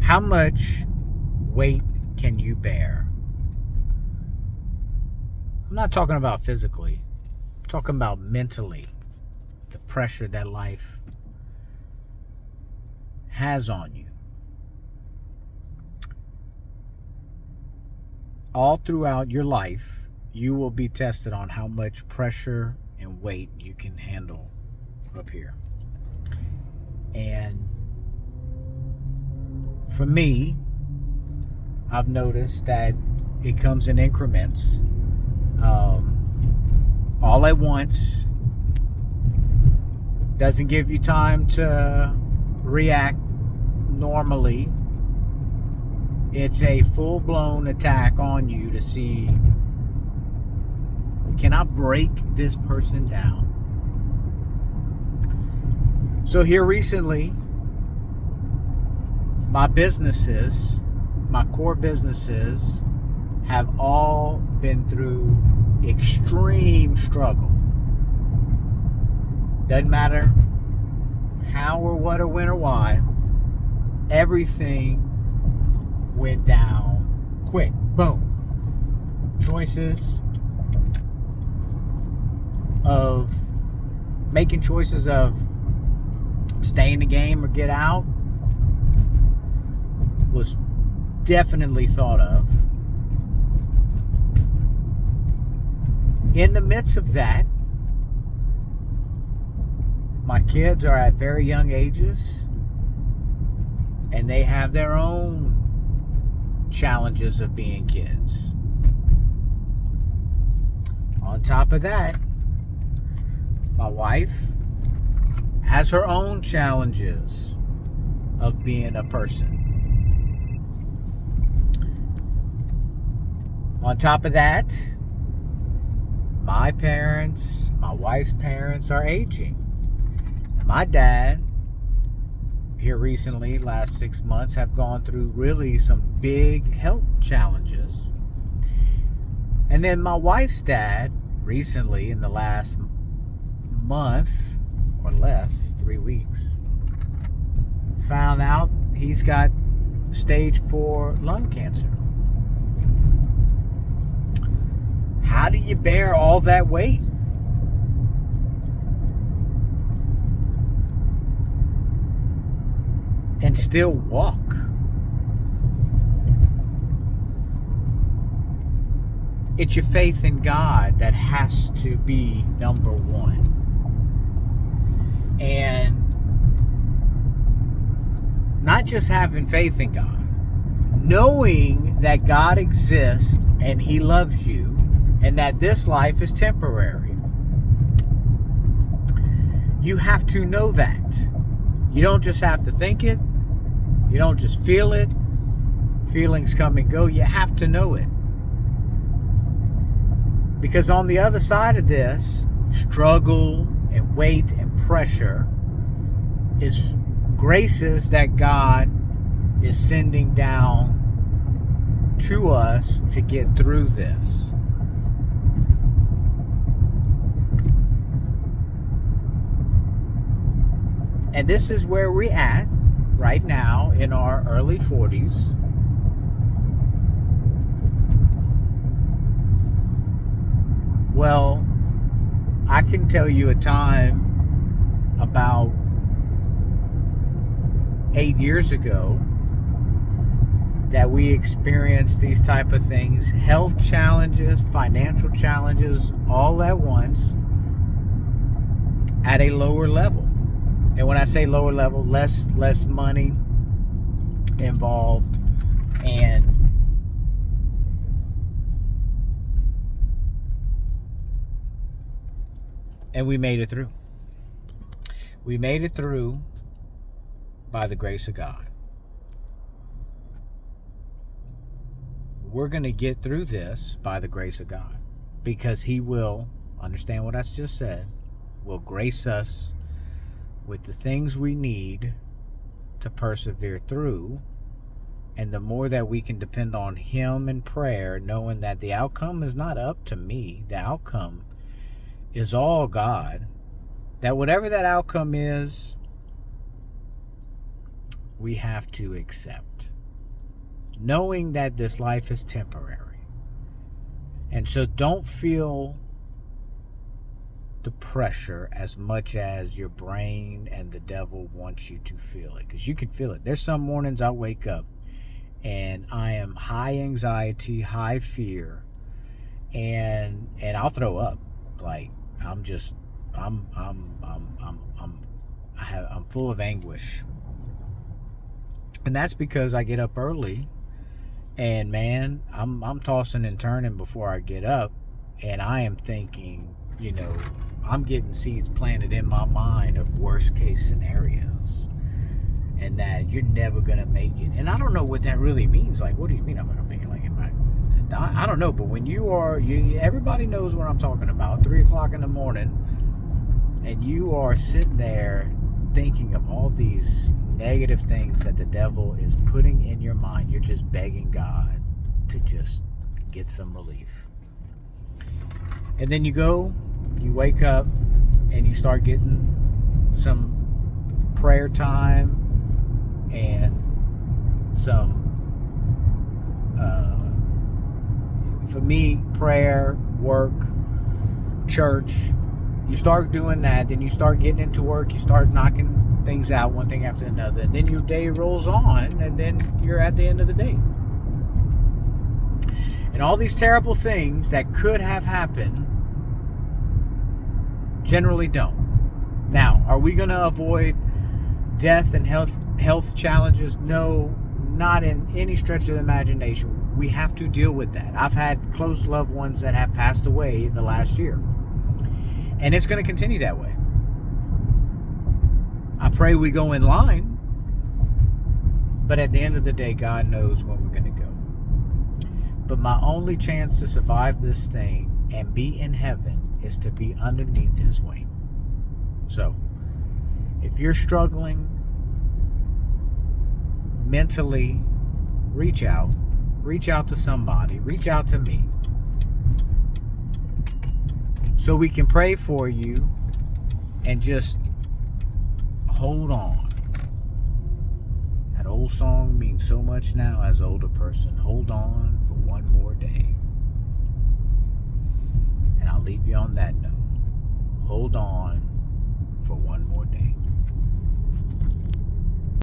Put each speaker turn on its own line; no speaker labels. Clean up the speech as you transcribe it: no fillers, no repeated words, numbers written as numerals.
How much weight can you bear? I'm not talking about physically. I'm talking about mentally. The pressure that life has on you. All throughout your life, you will be tested on how much pressure and weight you can handle up here. And for me, I've noticed that it comes in increments. All at once doesn't give you time to react normally. It's a full-blown attack on you to see, can I break this person down? So here recently, my core businesses have all been through extreme struggle. Doesn't matter how or what or when or why, everything went down quick. Boom. Making choices of stay in the game or get out was definitely thought of. In the midst of that, my kids are at very young ages and they have their own challenges of being kids. On top of that, my wife has her own challenges of being a person. On top of that, my wife's parents are aging. My dad, here recently, last 6 months, have gone through really some big health challenges. And then my wife's dad, recently, in the last month or less, 3 weeks, found out he's got stage 4 lung cancer. How do you bear all that weight? And still walk? It's your faith in God that has to be number one. And not just having faith in God, knowing that God exists and He loves you and that this life is temporary. You have to know that. You don't just have to think it. You don't just feel it. Feelings come and go. You have to know it. Because on the other side of this, struggle and weight and pressure is graces that God is sending down to us to get through this. And this is where we're at right now in our early 40s. Well, I can tell you a time about 8 years ago that we experienced these type of things, health challenges, financial challenges, all at once at a lower level. And when I say lower level, less money involved, and we made it through. We made it through by the grace of God. We're going to get through this by the grace of God, because He will, understand what I just said, will grace us with the things we need to persevere through. And the more that we can depend on Him in prayer, knowing that the outcome is not up to me, the outcome is all God, that whatever that outcome is, we have to accept. knowing that this life is temporary. And so don't feel the pressure as much as your brain and the devil wants you to feel it, because you can feel it. There's some mornings I wake up and I am high anxiety, high fear, and I'll throw up. Like I'm just I'm full of anguish. And that's because I get up early, and man, I'm tossing and turning before I get up, and I am thinking, I'm getting seeds planted in my mind of worst case scenarios, and that you're never gonna make it. And I don't know what that really means. Like, what do you mean I'm not gonna make it? Like, I don't know. But when everybody knows what I'm talking about. 3:00 in the morning, and you are sitting there thinking of all these negative things that the devil is putting in your mind. You're just begging God to just get some relief. And then you wake up, and you start getting some prayer time and some, for me, prayer, work, church. You start doing that, then you start getting into work, you start knocking things out, one thing after another, and then your day rolls on, and then you're at the end of the day. And all these terrible things that could have happened generally don't. Now, are we going to avoid death and health challenges? No, not in any stretch of the imagination. We have to deal with that. I've had close loved ones that have passed away in the last year. And it's going to continue that way. I pray we go in line, but at the end of the day, God knows when we're going to go. But my only chance to survive this thing and be in heaven is to be underneath His wing. So, if you're struggling mentally, reach out to somebody, reach out to me, so we can pray for you and just hold on. That old song means so much now as an older person. Hold on for one more day. And I'll leave you on that note. Hold on for one more day.